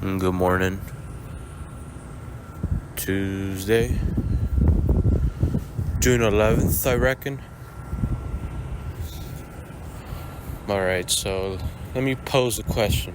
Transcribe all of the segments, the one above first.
Good morning. Tuesday, June 11th, I reckon. Alright, so let me pose a question.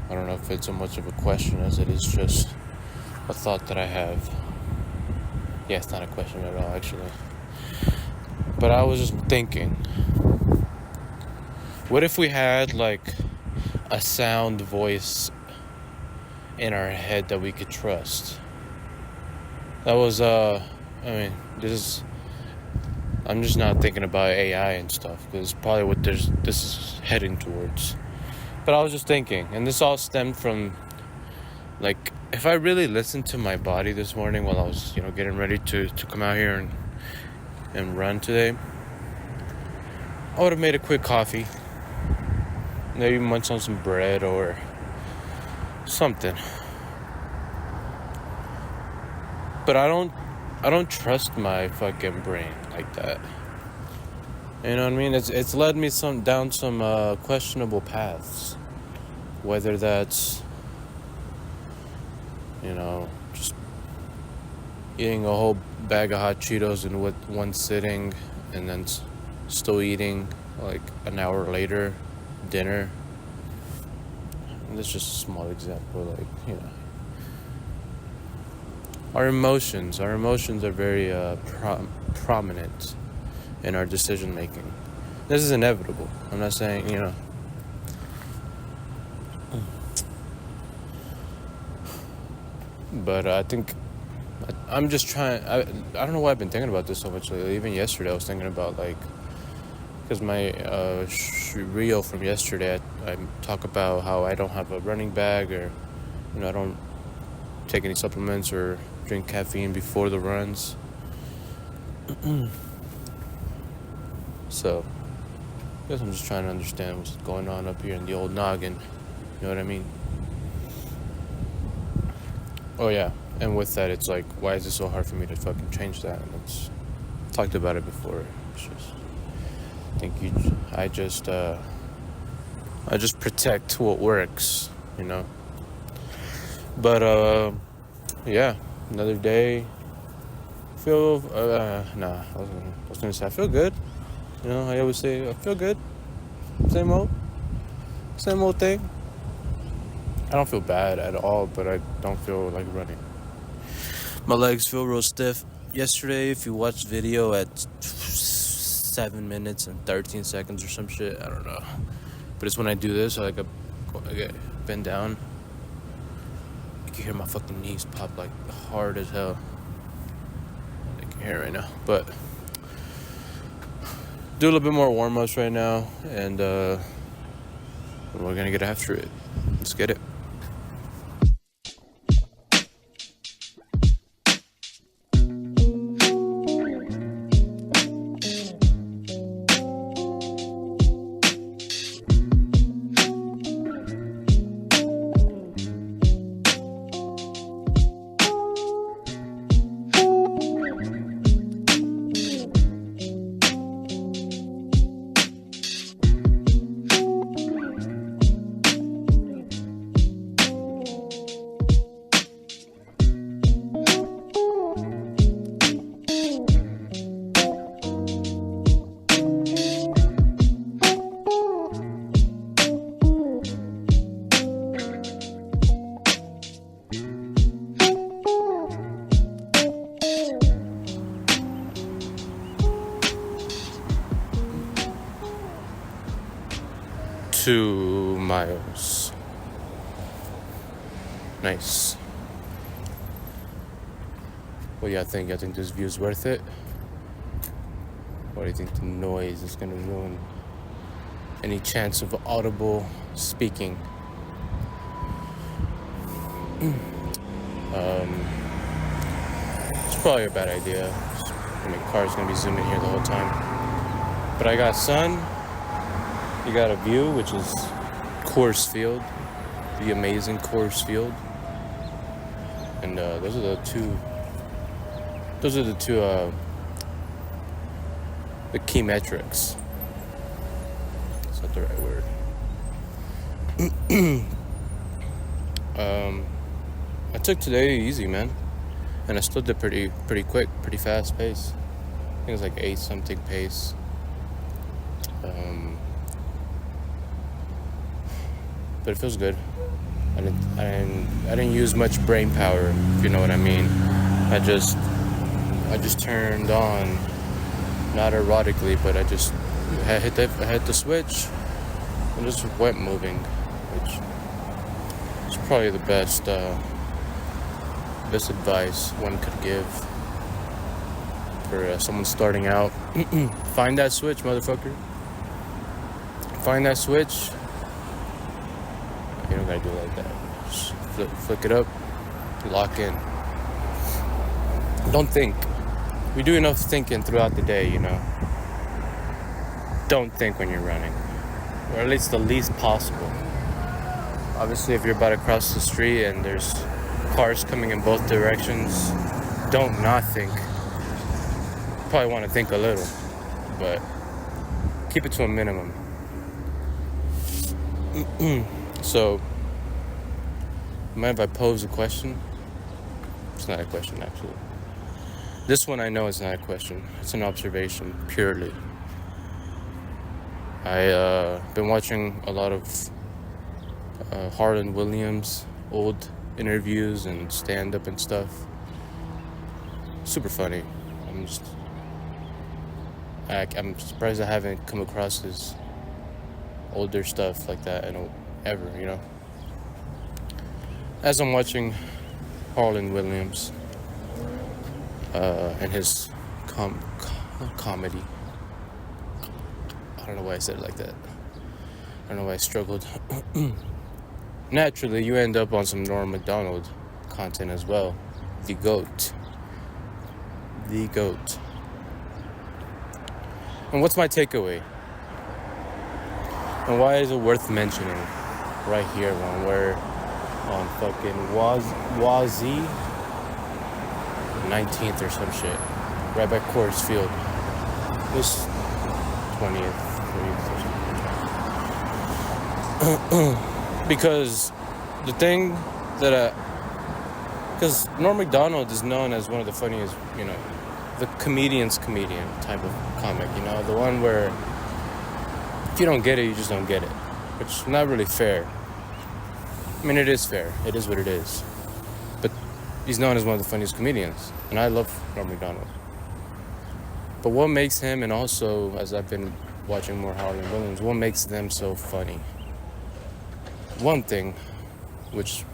I don't know if it's so much of a question as it is just a thought that I have. Yeah, it's not a question at all, actually. But I was just thinking, what if we had like a sound voice in our head that we could trust? That was, I'm just not thinking about AI and stuff, because probably what this is heading towards. But I was just thinking, and this all stemmed from, like, if I really listened to my body this morning while I was, getting ready to come out here and run today, I would have made a quick coffee, maybe munch on some bread or something. But I don't trust my fucking brain like that. You know what I mean? It's led me down some questionable paths. Whether that's, just eating a whole bag of hot Cheetos in one sitting, and then still eating like an hour later dinner. And that's just a small example, Our emotions are very prominent in our decision making. This is inevitable. I'm not saying, but I think I'm just trying. I don't know why I've been thinking about this so much lately. Even yesterday, I was thinking about because my reel from yesterday, I talk about how I don't have a running bag, or I don't take any supplements or drink caffeine before the runs. So I guess I'm just trying to understand what's going on up here in the old noggin. You know what I mean? Oh yeah, and with that, it's like, why is it so hard for me to fucking change that? And it's talked about it before. It's just, I just protect what works, But yeah, another day. I was gonna say I feel good. I always say I feel good. Same old thing. I don't feel bad at all, but I don't feel like running. My legs feel real stiff. Yesterday, if you watched video at 7 minutes and 13 seconds or some shit, I don't know. But it's when I do this, I get bend down. You can hear my fucking knees pop like hard as hell. I can hear it right now. But do a little bit more warm-ups right now, and we're gonna get after it. Let's get it. Two miles. Nice. What do you think? I think this view is worth it? Or do you think the noise is gonna ruin any chance of audible speaking? It's probably a bad idea. Car's gonna be zooming here the whole time. But I got sun. You got a view, which is Coors Field, the amazing Coors Field, and those are the two. The key metrics. That's not the right word. I took today easy, man, and I still did pretty quick, pretty fast pace. I think it was like 8 something pace. But it feels good. I didn't use much brain power, if you know what I mean. I just turned on, not erotically, but I hit the switch and just went moving, which is probably the best advice one could give for someone starting out. Find that switch, motherfucker. Find that switch. You don't gotta do it like that. Just flick it up, lock in. Don't think. We do enough thinking throughout the day, you know. Don't think when you're running, or at least the least possible. Obviously, if you're about to cross the street and there's cars coming in both directions, don't not think. You probably want to think a little, but keep it to a minimum. So, mind if I pose a question? It's not a question, actually. This one I know is not a question. It's an observation, purely. I've been watching a lot of Harlan Williams old interviews and stand-up and stuff. Super funny. I'm surprised I haven't come across his older stuff like that ever, you know. As I'm watching Harlan Williams and his comedy, I don't know why I said it like that. I don't know why I struggled. Naturally, you end up on some Norm Macdonald content as well. The GOAT. The GOAT. And what's my takeaway? And why is it worth mentioning right here when we're on fucking Wazee 19th or some shit, right by Coors Field. This 20th, 30th or something. Because the thing that because Norm Macdonald is known as one of the funniest, you know, the comedian's comedian type of comic, you know, the one where if you don't get it, you just don't get it, which is not really fair. I mean, it is fair. It is what it is. But he's known as one of the funniest comedians, and I love Norm Macdonald. But what makes him, and also, as I've been watching more Harlan Williams, what makes them so funny? One thing, which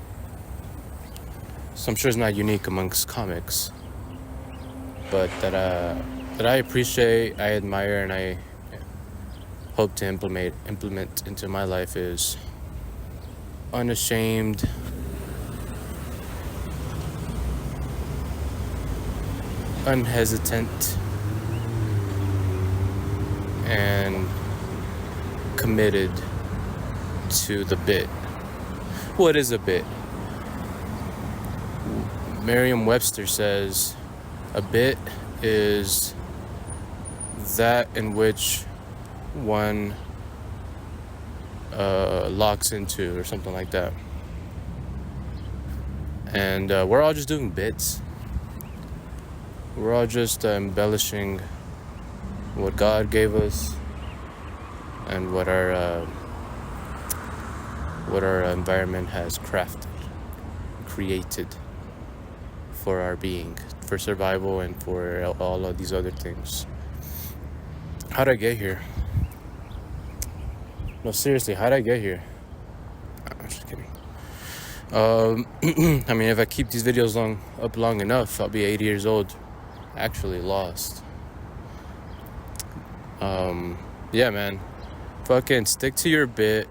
I'm sure is not unique amongst comics, but that I appreciate, I admire, and I hope to implement into my life is unashamed, unhesitant, and committed to the bit. What is a bit? Merriam-Webster says a bit is that in which one locks into, or something like that. And we're all just doing bits. We're all just embellishing what God gave us and what our environment has created for our being, for survival, and for all of these other things. How'd I get here? No, seriously, how'd I get here? I'm just kidding. I mean, if I keep these videos up long enough, I'll be 80 years old, actually lost. Yeah, man. Fucking stick to your bit.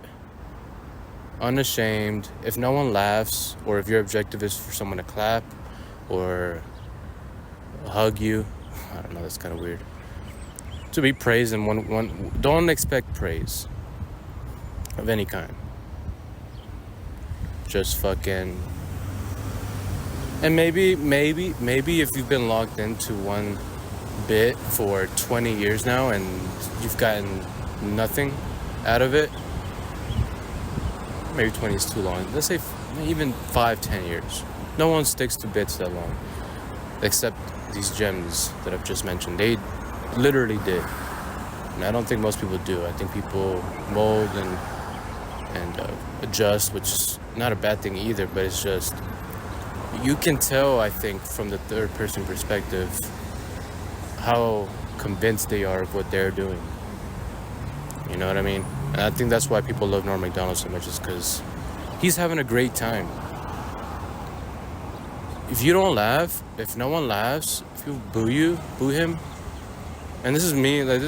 Unashamed. If no one laughs, or if your objective is for someone to clap or hug you, I don't know, that's kind of weird. To be praised in one, don't expect praise of any kind. Just fucking. And maybe if you've been locked into one bit for 20 years now and you've gotten nothing out of it, maybe 20 is too long. Let's say even 5-10 years. No one sticks to bits that long, except these gems that I've just mentioned. They literally did. And I don't think most people do. I think people mold and adjust, which is not a bad thing either, but it's just, you can tell, I think, from the third person perspective, how convinced they are of what they're doing. You know what I mean? And I think that's why people love Norm Macdonald so much, is because he's having a great time. If you don't laugh, if no one laughs, if you boo him, and this is me, like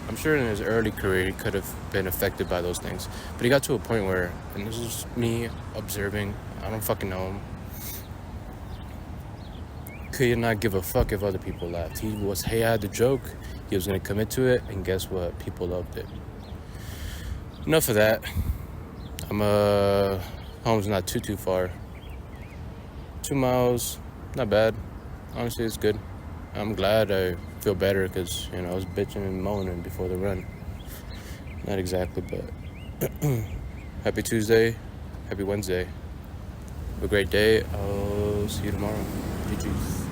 I'm sure in his early career he could have been affected by those things, but he got to a point where, and this is me observing, I don't fucking know him, could not give a fuck if other people laughed. He had the joke, he was gonna commit to it, and guess what? People loved it. Enough of that. Home's not too far. 2 miles, not bad. Honestly, it's good. I'm glad. I feel better because, I was bitching and moaning before the run. Not exactly, but happy Tuesday, happy Wednesday. Have a great day. I'll see you tomorrow. GG's.